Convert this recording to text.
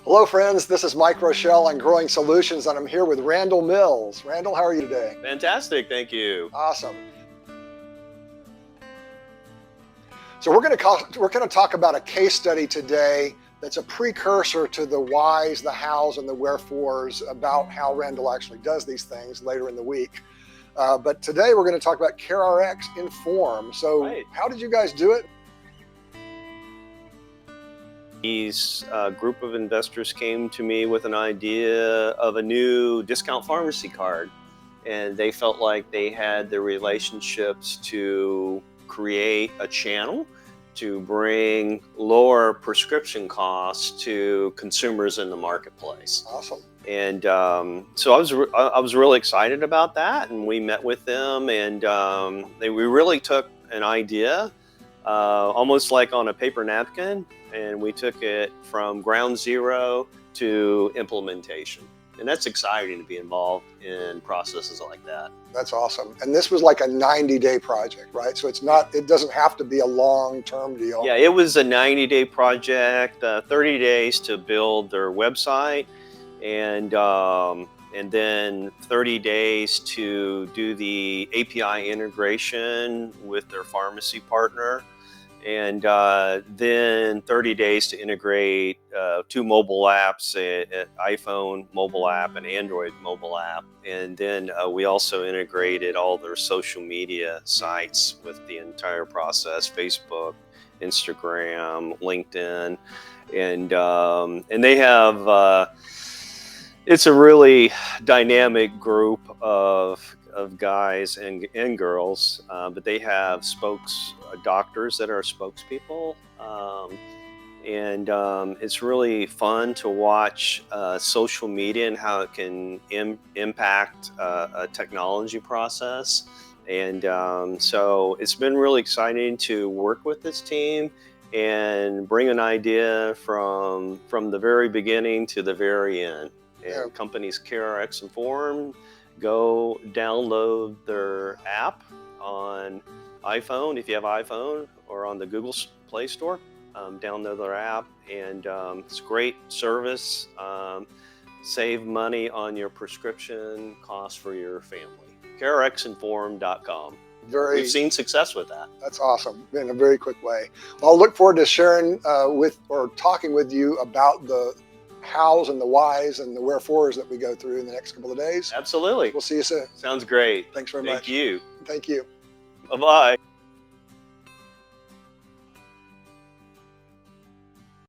Hello friends, this is Mike Rochelle on Growing Solutions, and I'm here with Randall Mills. Randall, how are you today? Fantastic, thank you. Awesome. So we're going to talk about a case study today that's a precursor to the whys, the hows, and the wherefores about how Randall actually does these things later in the week. But today we're going to talk about CareRx Inform. So How did you guys do it? These group of investors came to me with an idea of a new discount pharmacy card, and they felt like they had the relationships to create a channel to bring lower prescription costs to consumers in the marketplace. Awesome. And so I was really excited about that, and we met with them, and we really took an idea almost like on a paper napkin, and we took it from ground zero to implementation. And that's exciting to be involved in processes like that. That's awesome. And this was like a 90-day project, right? So it doesn't have to be a long-term deal. Yeah, it was a 90-day project, 30 days to build their website, and then 30 days to do the API integration with their pharmacy partner. And then 30 days to integrate two mobile apps, an iPhone mobile app and Android mobile app. And then we also integrated all their social media sites with the entire process: Facebook, Instagram, LinkedIn. And they have, it's a really dynamic group of guys and girls, but they have doctors that are spokespeople, and it's really fun to watch social media and how it can impact a technology process. And so it's been really exciting to work with this team and bring an idea from the very beginning to the very end. And companies CareRx Inform, go download their app on iPhone if you have iPhone, or on the Google Play Store. Download their app, and it's great service. Save money on your prescription costs for your family. CareRxInform.com. We've seen success with that. That's awesome, in a very quick way. Well, I'll look forward to sharing talking with you about the hows and the whys and the wherefores that we go through in the next couple of days. Absolutely. We'll see you soon. Sounds great. Thanks very much. Thank you. Thank you. Bye-bye.